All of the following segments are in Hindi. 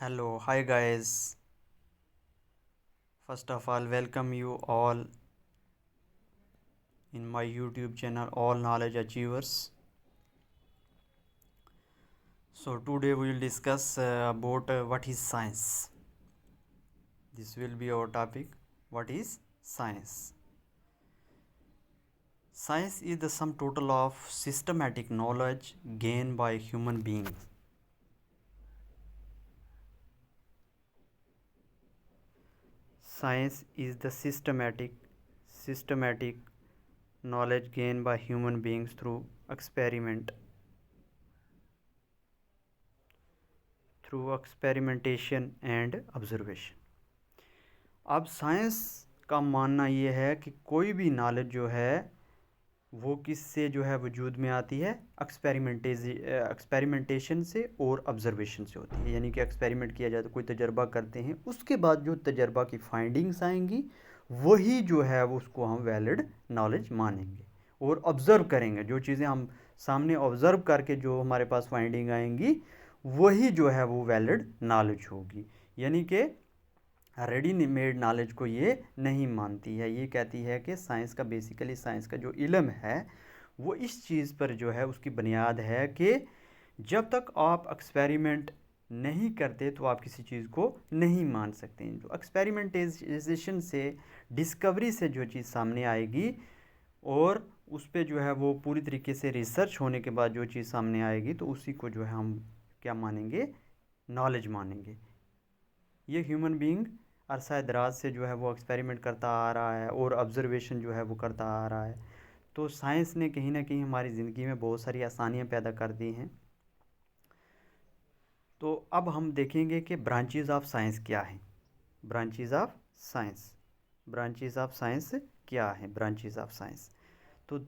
Hello, hi guys. First of all, welcome you all in my YouTube channel, All Knowledge Achievers. So today we will discuss about what is science. This will be our topic. What is science? Science is the sum total of systematic knowledge gained by human beings. Science is the systematic knowledge gained by human beings through experimentation and observation. अब साइंस का मानना ये है कि कोई भी नॉलेज जो है वो किससे जो है वजूद में आती है, एक्सपेरिमेंटेशन से और ऑब्जर्वेशन से होती है। यानी कि एक्सपेरिमेंट किया जाए तो कोई तजर्बा करते हैं, उसके बाद जो तजर्बा की फाइंडिंग्स आएंगी वही जो है वो उसको हम वैलिड नॉलेज मानेंगे और ऑब्ज़र्व करेंगे। जो चीज़ें हम सामने ऑब्ज़र्व करके जो हमारे पास फाइंडिंग आएंगी वही जो है वो वैलिड नॉलेज होगी। यानी कि रेडी मेड नॉलेज को ये नहीं मानती है। ये कहती है कि साइंस का बेसिकली साइंस का जो इल्म है वो इस चीज़ पर जो है उसकी बुनियाद है कि जब तक आप एक्सपेरिमेंट नहीं करते तो आप किसी चीज़ को नहीं मान सकते। जो एक्सपेरिमेंटेशन से, डिस्कवरी से जो चीज़ सामने आएगी और उस पर जो है वो पूरी तरीके से रिसर्च होने के बाद जो चीज़ सामने आएगी तो उसी को जो है हम क्या मानेंगे, नॉलेज मानेंगे। ये ह्यूमन बीइंग अरसा दराज से जो है वो एक्सपेरिमेंट करता आ रहा है और ऑब्जर्वेशन जो है वो करता आ रहा है। तो साइंस ने कहीं ना कहीं हमारी ज़िंदगी में बहुत सारी आसानियाँ पैदा कर दी हैं। तो अब हम देखेंगे कि ब्रांचेस ऑफ साइंस क्या हैं। ब्रांचेस ऑफ साइंस क्या है? ब्रांचेस ऑफ साइंस तो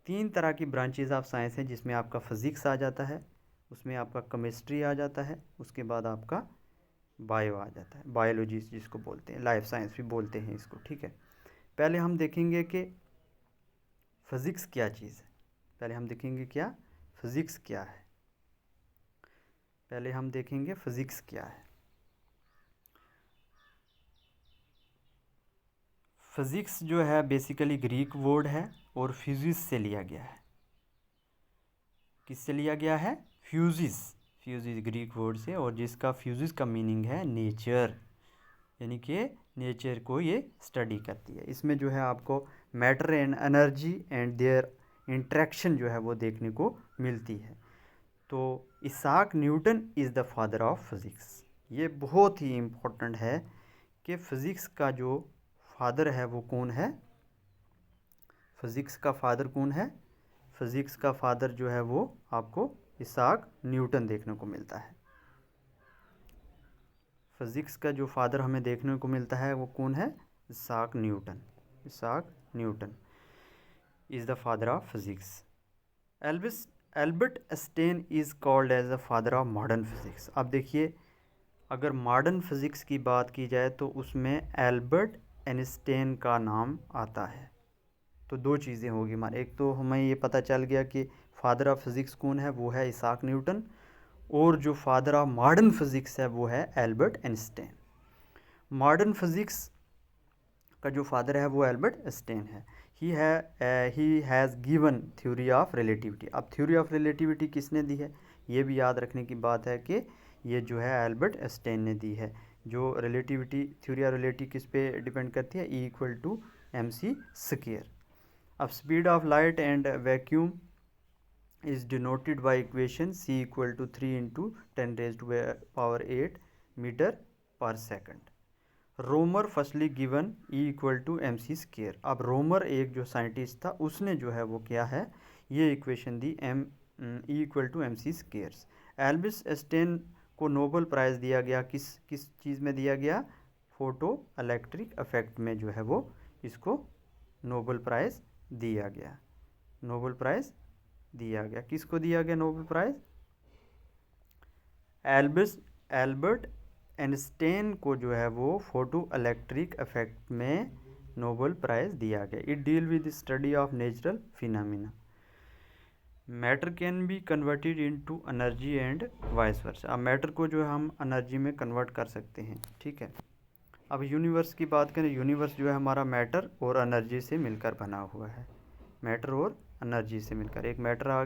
3 तरह की ब्रांचेस ऑफ साइंस हैं, जिसमें आपका फिज़िक्स आ जाता है, उसमें आपका केमिस्ट्री आ जाता है, उसके बाद आपका बायो आ जाता है, बायोलॉजी जिसको बोलते हैं, लाइफ साइंस भी बोलते हैं इसको। ठीक है, पहले हम देखेंगे कि फिज़िक्स क्या चीज़ है। पहले हम देखेंगे क्या फिज़िक्स क्या है। पहले हम देखेंगे फिज़िक्स क्या है। फिज़िक्स जो है बेसिकली ग्रीक वर्ड है और फ्यूजिस से लिया गया है। किससे लिया गया है? फ्यूजिस ग्रीक वर्ड से, और जिसका फ्यूजिस का मीनिंग है नेचर, यानी कि नेचर को ये स्टडी करती है। इसमें जो है आपको matter and energy and their interaction जो है वो देखने को मिलती है। तो Isaac Newton is the father of physics. ये बहुत ही इम्पोर्टेंट है कि फ़िज़िक्स का जो फादर है वो कौन है। फ़िज़िक्स का फादर कौन है? फ़िज़िक्स का फादर जो है वो आपको इसाक न्यूटन देखने को मिलता है। फ़िज़िक्स का जो फादर हमें देखने को मिलता है वो कौन है? Isaac Newton is the father of physics. Albert Einstein is called as the father of modern physics. अब देखिए, अगर मॉडर्न फिज़िक्स की बात की जाए तो उसमें एल्बर्ट आइंस्टाइन का नाम आता है। तो 2 चीज़ें होगी हमारे, एक तो हमें ये पता चल गया कि फादर ऑफ फिज़िक्स कौन है, वो है इसाक न्यूटन, और जो फादर ऑफ मॉडर्न फिज़िक्स है वो है एल्बर्ट आइंस्टाइन। मॉडर्न फिज़िक्स का जो फादर है वो एल्बर्ट आइंस्टाइन है। He has given theory of relativity. अब थ्योरी ऑफ रिलेटिविटी किसने दी है? ये भी याद रखने की बात है कि ये जो है एल्बर्ट आइंस्टाइन ने दी है। जो रिलेटिविटी, थ्योरी ऑफ रिलेटिविटी किस पे डिपेंड करती है? E=mc²। अब speed of light and vacuum is denoted by equation C=3 into 10⁸ meter per second। Roemer firstly given E=mc²। अब रोमर एक जो साइंटिस्ट था उसने जो है वो क्या है, ये इक्वेशन दी E=mc²। एल्बर्ट आइंस्टाइन को नोबेल प्राइज़ दिया गया, किस चीज़ में दिया गया? फोटो इलेक्ट्रिक इफेक्ट में जो है वो इसको नोबेल प्राइज़ दिया गया। किसको दिया गया नोबेल प्राइज़? एल्बर्ट आइंस्टाइन को जो है वो फोटो इलेक्ट्रिक इफेक्ट में नोबेल प्राइज़ दिया गया। It deal with study of natural phenomena. Matter can be converted into energy and vice versa. अब मैटर को जो है हम एनर्जी में कन्वर्ट कर सकते हैं, ठीक है। अब यूनिवर्स की बात करें, यूनिवर्स जो है हमारा मैटर और एनर्जी से मिलकर बना हुआ है, मैटर और एनर्जी से मिलकर। एक मैटर आ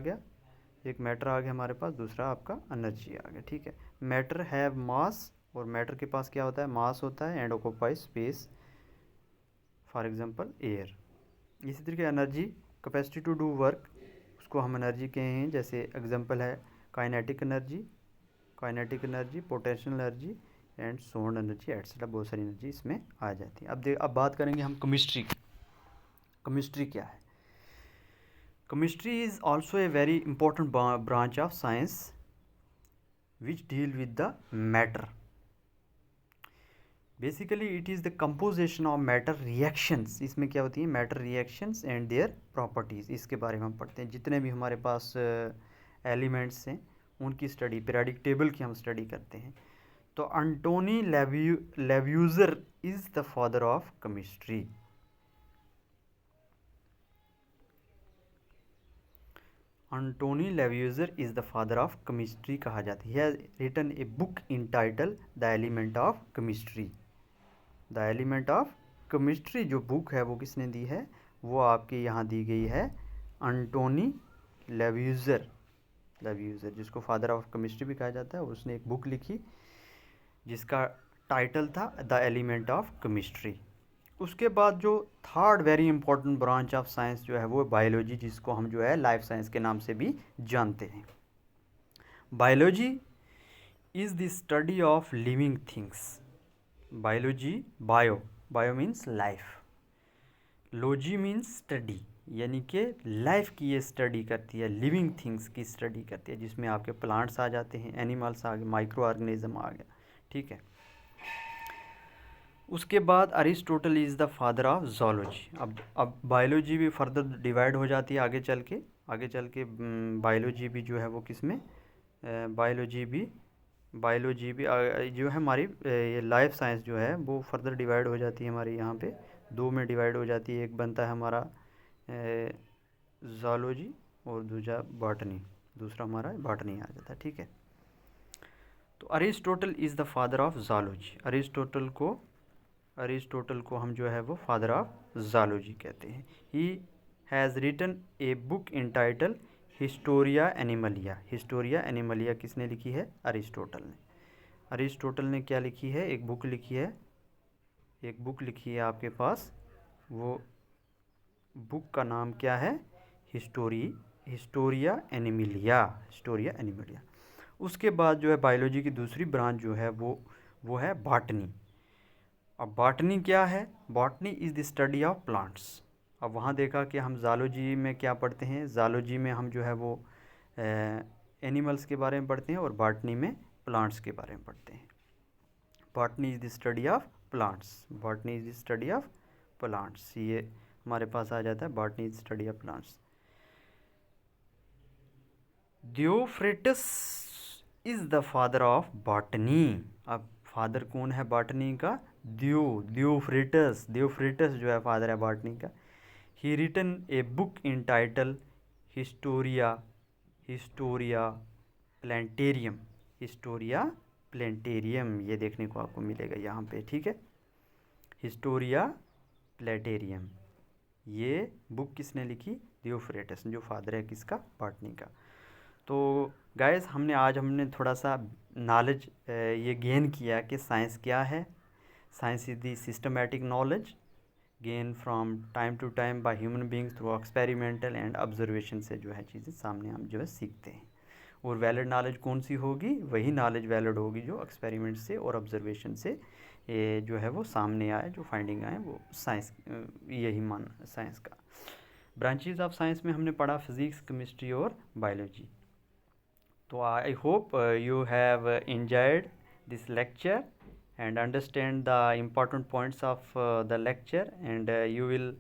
गया हमारे पास, दूसरा आपका एनर्जी आ गया, ठीक है। मैटर हैव मास, और मैटर के पास क्या होता है, मास होता है, and occupy space, for example air. इसी तरीके energy, capacity to do work, उसको हम एनर्जी कहे हैं। जैसे एग्जांपल है kinetic energy, potential energy and sound energy etcetera, बहुत सारी एनर्जी इसमें आ जाती है। अब बात करेंगे हम केमिस्ट्री। केमिस्ट्री क्या है? Chemistry is also a very important branch of science which deal with the matter. Basically it is the composition of matter reactions. इसमें क्या होती है, matter reactions and their properties, इसके बारे में हम पढ़ते हैं। जितने भी हमारे पास एलिमेंट्स हैं उनकी स्टडी, पीरियोडिक टेबल की हम स्टडी करते हैं। तो Antoine Lavoisier is the father of chemistry. Antoine Lavoisier is the father of chemistry कहा जाता है। He has written a book in title the element of chemistry. The element of chemistry जो बुक है वो किसने दी है, वो आपके यहाँ दी गई है एंटोनी लेव्यूजर, जिसको फादर ऑफ केमिस्ट्री भी कहा जाता है। उसने एक बुक लिखी जिसका टाइटल था द एलिमेंट ऑफ केमिस्ट्री। उसके बाद जो third very important branch of science जो है वो बायोलॉजी, जिसको हम जो है लाइफ साइंस के नाम से भी जानते हैं। Biology is the study of living things. Biology, bio means life, logy means study, यानी कि लाइफ की ये स्टडी करती है, लिविंग थिंग्स की स्टडी करती है, जिसमें आपके प्लांट्स आ जाते हैं, एनिमल्स आ गए, माइक्रो ऑर्गेनिज्म आ गया, ठीक है। उसके बाद Aristotle is the father of zoology. अब बायोलॉजी भी फर्दर डिवाइड हो जाती है आगे चल के बायोलॉजी भी जो है वो किस में, बायोलॉजी भी जो है हमारी ये लाइफ साइंस जो है वो फर्दर डिवाइड हो जाती है हमारी यहाँ पे, दो में डिवाइड हो जाती है। एक बनता है हमारा ज़ूलॉजी और दूसरा हमारा बॉटनी आ जाता है, ठीक है। तो Aristotle is the father of zoology. Aristotle को हम जो है वो फादर ऑफ ज़ूलॉजी कहते हैं। He has written a book in title Historia Animalia. Historia Animalia किसने लिखी है, अरिस्टोटल ने। अरिस्टोटल ने क्या लिखी है, एक बुक लिखी है आपके पास। वो बुक का नाम क्या है, हिस्टोरिया एनिमलिया। उसके बाद जो है बायोलॉजी की दूसरी ब्रांच जो है वो है बॉटनी। अब बॉटनी क्या है, botany is the study of plants. अब वहाँ देखा कि हम ज़ूलॉजी में क्या पढ़ते हैं, ज़ूलॉजी में हम जो है वो एनिमल्स के बारे में पढ़ते हैं, और बॉटनी में प्लांट्स के बारे में पढ़ते हैं। Botany is the study of plants, ये हमारे पास आ जाता है, botany is study of plants. Theophrastus is the father of botany. अब फादर कौन है बॉटनी का, थियोफ्रिटस जो है फादर है बॉटनी का। He written a book in title Historia Plantarum, ये देखने को आपको मिलेगा यहाँ पे, ठीक है। हिस्टोरिया प्लेंटेरियम, ये बुक किसने लिखी, थियोफ्रिटस, जो फादर है किसका, बॉटनी का। तो गाइस हमने थोड़ा सा नॉलेज ये गेन किया कि साइंस क्या है। Science is the systematic knowledge gain from time to time by human beings through experimental and observation से जो है चीज़ें सामने हम जो है सीखते हैं। और वैलिड नॉलेज कौन सी होगी, वही नॉलेज वैलिड होगी जो एक्सपेरिमेंट से और ऑब्जर्वेशन से जो है वो सामने आए, जो फाइंडिंग आए वो साइंस, यही मान साइंस का। ब्रांचेस ऑफ साइंस में हमने पढ़ा फिज़िक्स, केमिस्ट्री और बायोलॉजी। तो I hope you have enjoyed this lecture and understand the important points of the lecture, and you will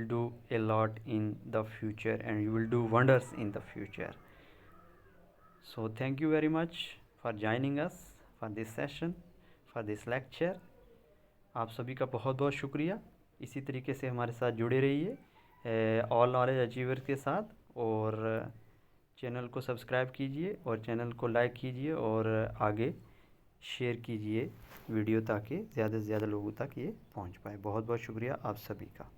do a lot in the future, and you will do wonders in the future. So thank you very much for joining us for this session, for this lecture. आप सभी का बहुत बहुत शुक्रिया। इसी तरीके से हमारे साथ जुड़े रहिए ऑल नॉलेज अचीवर के साथ, और चैनल को सब्सक्राइब कीजिए और चैनल को लाइक कीजिए और आगे शेयर कीजिए वीडियो, ताकि ज़्यादा से ज़्यादा लोगों तक ये पहुंच पाए। बहुत बहुत शुक्रिया आप सभी का।